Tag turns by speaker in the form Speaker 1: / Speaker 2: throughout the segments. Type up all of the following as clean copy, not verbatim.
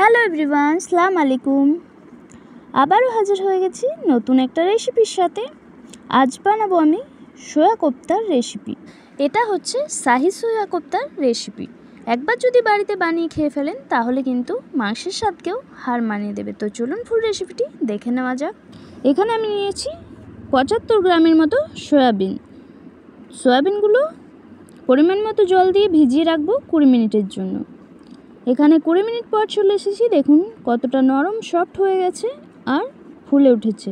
Speaker 1: Hello everyone, আসসালামু আলাইকুম। আবারও হাজির হয়ে গেছি নতুন একটা রেসিপির সাথে। আজ বানাবো আমি সোয়া কোপ্তার রেসিপি। এটা হচ্ছে শাহি সোয়া কোপ্তার রেসিপি। একবার যদি বাড়িতে বানিয়ে খেয়ে ফেলেন তাহলে কিন্তু মাংসের স্বাদকেও হার মানিয়ে দেবে। তো চলুন ফুল রেসিপিটি দেখে নেওয়া যাক। এখানে আমি নিয়েছি 75 গ্রামের মতো সয়াবিন। সয়াবিনগুলো পরিমাণ মতো জল দিয়ে ভিজিয়ে রাখবো 20 মিনিটের জন্য। এখানে 20 মিনিট পর চলে এসেছি, দেখুন কতটা নরম সফট হয়ে গেছে আর ফুলে উঠেছে।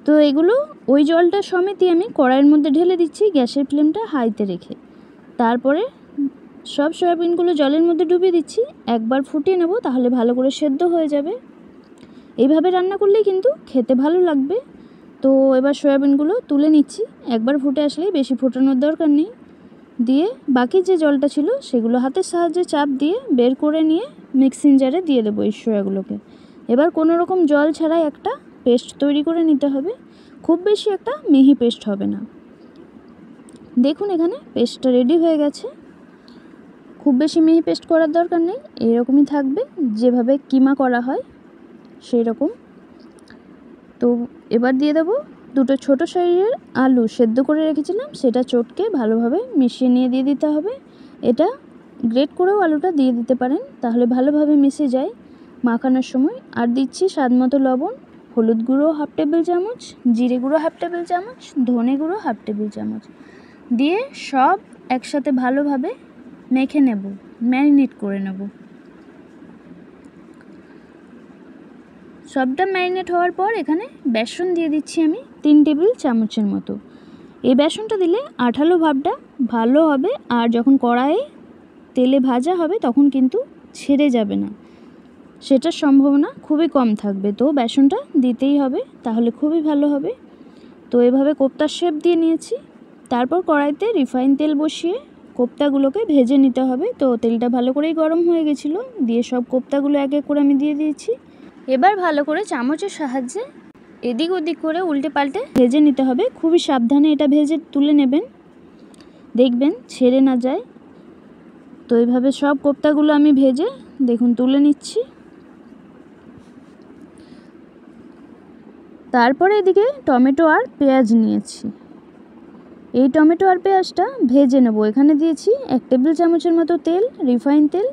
Speaker 1: তো এগুলো ওই জলটা সমেতই আমি কড়াইয়ের মধ্যে ঢেলে দিচ্ছি গ্যাসের ফ্লেমটা হাইতে রেখে। তারপরে সব সয়াবিনগুলো জলের মধ্যে ডুবিয়ে দিচ্ছি, একবার ফুটিয়ে নেব, তাহলে ভালো করে সেদ্ধ হয়ে যাবে। এইভাবে রান্না করলেই কিন্তু খেতে ভালো লাগবে। তো এবার সয়াবিনগুলো তুলে নিচ্ছি, একবার ফুটে আসলেই, বেশি ফোটানোর দরকার নেই। দিয়ে বাকি যে জলটা ছিল সেগুলো হাতের সাহায্যে চাপ দিয়ে বের করে নিয়ে মিক্সিং জারে দিয়ে দেবো এই সয়াগুলোকে। এবার কোনো রকম জল ছাড়াই একটা পেস্ট তৈরি করে নিতে হবে। খুব বেশি একটা মিহি পেস্ট হবে না। দেখুন এখানে পেস্টটা রেডি হয়ে গেছে। খুব বেশি মিহি পেস্ট করার দরকার নেই, এরকমই থাকবে যেভাবে কিমা করা হয় সেই রকম। তো এবার দিয়ে দেবো দুটো ছোটো সাইজের আলু সেদ্ধ করে রেখেছিলাম, সেটা চটকে ভালোভাবে মিশিয়ে নিয়ে দিয়ে দিতে হবে। এটা গ্রেট করেও আলুটা দিয়ে দিতে পারেন, তাহলে ভালোভাবে মিশে যায় মাখানোর সময়। আর দিচ্ছি স্বাদ মতো লবণ, হলুদ গুঁড়ো 1/2 টেবিল চামচ, জিরে গুঁড়ো 1/2 টেবিল চামচ, ধনে গুঁড়ো 1/2 টেবিল চামচ দিয়ে সব একসাথে ভালোভাবে মেখে নেব, ম্যারিনেট করে নেব। সবটা ম্যারিনেট হওয়ার পর এখানে বেসন দিয়ে দিচ্ছি আমি 3 টেবিল চামচের মতো। এই বেসনটা দিলে আঠালো ভাবটা ভালো হবে, আর যখন কড়াইয়ে তেলে ভাজা হবে তখন কিন্তু ছেড়ে যাবে না, সেটার সম্ভাবনা খুবই কম থাকবে। তো বেসনটা দিতেই হবে, তাহলে খুবই ভালো হবে। তো এভাবে কোপ্তার শেপ দিয়ে নিয়েছি। তারপর কড়াইতে রিফাইন তেল বসিয়ে কোপ্তাগুলোকে ভেজে নিতে হবে। তো তেলটা ভালো করেই গরম হয়ে গেছিলো, দিয়ে সব কোপ্তাগুলো এক এক করে আমি দিয়ে দিয়েছি। এবার ভালো করে চামচের সাহায্যে এদিক ওদিক করে উল্টে পাল্টে ভেজে নিতে হবে। খুবই সাবধানে এটা ভেজে তুলে নেবেন, দেখবেন ছেড়ে না যায়। তো এইভাবে সব কোপ্তাগুলো আমি ভেজে দেখুন তুলে নিচ্ছি। তারপরে এদিকে টমেটো আর পেঁয়াজ নিয়েছি। এই টমেটো আর পেঁয়াজটা ভেজে নেব। এখানে দিয়েছি 1 টেবিল চামচের মতো তেল, রিফাইন তেল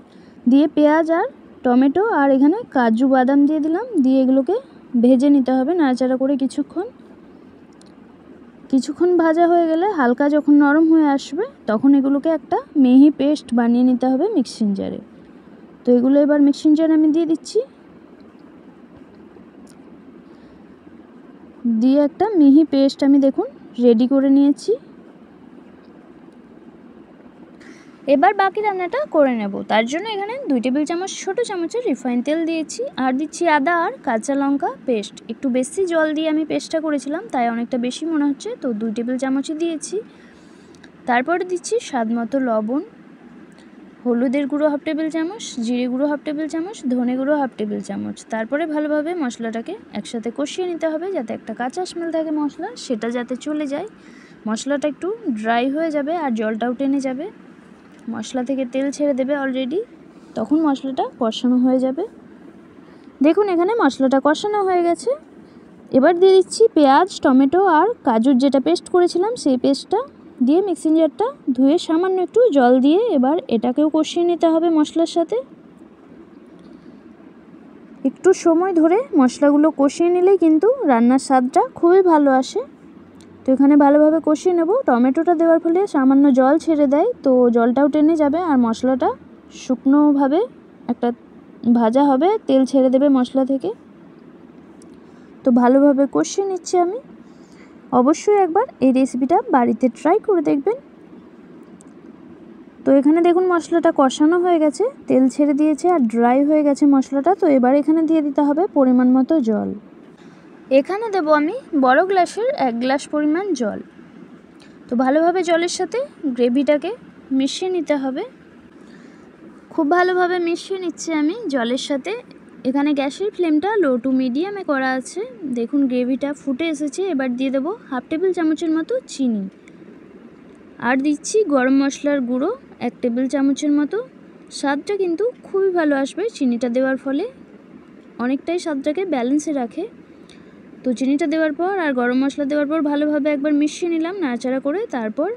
Speaker 1: দিয়ে পেঁয়াজ আর টমেটো আর এখানে কাজু বাদাম দিয়ে দিলাম, দিয়ে এগুলোকে ভেজে নিতে হবে নাড়াচাড়া করে কিছুক্ষণ ভাজা হয়ে গেলে হালকা যখন নরম হয়ে আসবে তখন এগুলোকে একটা মিহি পেস্ট বানিয়ে নিতে হবে মিক্সিং জারে। তো এগুলো এবার মিক্সিং জারে আমি দিয়ে দিচ্ছি, দিয়ে একটা মিহি পেস্ট আমি দেখুন রেডি করে নিয়েছি। এবার বাকি রান্নাটা করে নেব। তার জন্য এখানে 2 টেবিল চামচ ছোটো চামচের রিফাইন তেল দিয়েছি, আর দিচ্ছি আদা আর কাঁচা লঙ্কা পেস্ট। একটু বেশি জল দিয়ে আমি পেস্টটা করেছিলাম, তাই অনেকটা বেশি মনে হচ্ছে, তো 2 টেবিল চামচই দিয়েছি। তারপরে দিচ্ছি স্বাদ মতো লবণ, হলুদের গুঁড়ো 1/2 টেবিল চামচ, জিরে গুঁড়ো 1/2 টেবিল চামচ, ধনে গুঁড়ো 1/2 টেবিল চামচ। তারপরে ভালোভাবে মশলাটাকে একসাথে কষিয়ে নিতে হবে, যাতে একটা কাঁচা স্মেল থাকে মশলা সেটা যাতে চলে যায়। মশলাটা একটু ড্রাই হয়ে যাবে আর জলটাও টেনে যাবে, মশলা থেকে তেল ছেড়ে দেবে অলরেডি, তখন মশলাটা কষানো হয়ে যাবে। দেখুন এখানে মশলাটা কষানো হয়ে গেছে। এবার দিয়ে দিচ্ছি পেঁয়াজ, টমেটো আর কাজুর যেটা পেস্ট করেছিলাম সেই পেস্টটা দিয়ে মিক্সিং জারটা ধুয়ে সামান্য একটু জল দিয়ে এবার এটাকেও কষিয়ে নিতে হবে মশলার সাথে। একটু সময় ধরে মশলাগুলো কষিয়ে নিলেই কিন্তু রান্নার স্বাদটা খুবই ভালো আসে। তো এখানে ভালোভাবে কষিয়ে নেব। টমেটোটা দেওয়ার ফলে সামান্য জল ছেড়ে দেয়, তো জলটাও টেনে যাবে আর মশলাটা শুকনোভাবে একটা ভাজা হবে, তেল ছেড়ে দেবে মশলা থেকে। তো ভালোভাবে কষিয়ে নিচ্ছি আমি। অবশ্যই একবার এই রেসিপিটা বাড়িতে ট্রাই করে দেখবেন। তো এখানে দেখুন মশলাটা কষানো হয়ে গেছে, তেল ছেড়ে দিয়েছে আর ড্রাই হয়ে গেছে মশলাটা। তো এবার এখানে দিয়ে দিতে হবে পরিমাণ মতো জল। এখানে দেব আমি বড় গ্লাসের 1 গ্লাস পরিমাণ জল। তো ভালোভাবে জলের সাথে গ্রেভিটাকে মিশিয়ে নিতে হবে। খুব ভালোভাবে মিশিয়ে নিচ্ছি আমি জলের সাথে। এখানে গ্যাসের ফ্লেমটা লো টু মিডিয়ামে করা আছে। দেখুন গ্রেভিটা ফুটে এসেছে। এবার দিয়ে দেবো 1/2 টেবিল চামচের মতো চিনি, আর দিচ্ছি গরম মশলার গুঁড়ো 1 টেবিল চামচের মতো। স্বাদটা কিন্তু খুবই ভালো আসবে চিনিটা দেওয়ার ফলে। অনেকটাই স্বাদটাকে ব্যালেন্সে রাখে। তো চিনিটা দেওয়ার পর আর গরম মশলা দেওয়ার পর ভালোভাবে একবার মিশিয়ে নিলাম নাড়াচাড়া করে। তারপর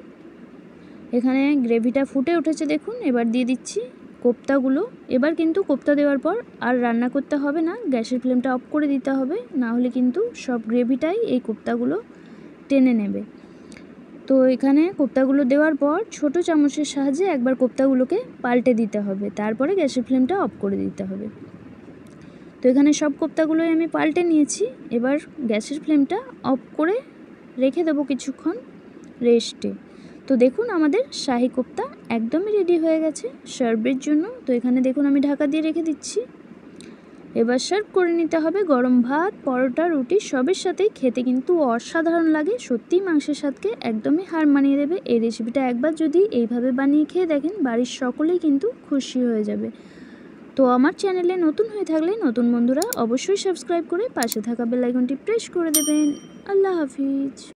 Speaker 1: এখানে গ্রেভিটা ফুটে উঠেছে দেখুন। এবার দিয়ে দিচ্ছি কোপ্তাগুলো। এবার কিন্তু কোপ্তা দেওয়ার পর আর রান্না করতে হবে না, গ্যাসের ফ্লেমটা অফ করে দিতে হবে, না হলে কিন্তু সব গ্রেভিটাই এই কোপ্তাগুলো টেনে নেবে। তো এখানে কোপ্তাগুলো দেওয়ার পর ছোট চামচের সাহায্যে একবার কোপ্তাগুলোকে পাল্টে দিতে হবে, তারপরে গ্যাসের ফ্লেমটা অফ করে দিতে হবে। তো এখানে সব কোপ্তাগুলোই আমি পাল্টে নিয়েছি। এবার গ্যাসের ফ্লেমটা অফ করে রেখে দেবো কিছুক্ষণ রেস্টে। তো দেখুন আমাদের শাহি কোপ্তা একদমই রেডি হয়ে গেছে সার্ভের জন্য। তো এখানে দেখুন আমি ঢাকা দিয়ে রেখে দিচ্ছি। এবার সার্ভ করে নিতে হবে গরম ভাত, পরোটা, রুটি সবের সাথেই। খেতে কিন্তু অসাধারণ লাগে, সত্যিই মাংসের স্বাদকে একদমই হার মানিয়ে দেবে। এই রেসিপিটা একবার যদি এইভাবে বানিয়ে খেয়ে দেখেন, বাড়ির সকলেই কিন্তু খুশি হয়ে যাবে। তো আমার চ্যানেলে নতুন হয়ে থাকলে নতুন বন্ধুরা অবশ্যই সাবস্ক্রাইব করে পাশে থাকা বেল আইকনটি প্রেস করে দেবেন। আল্লাহ হাফিজ।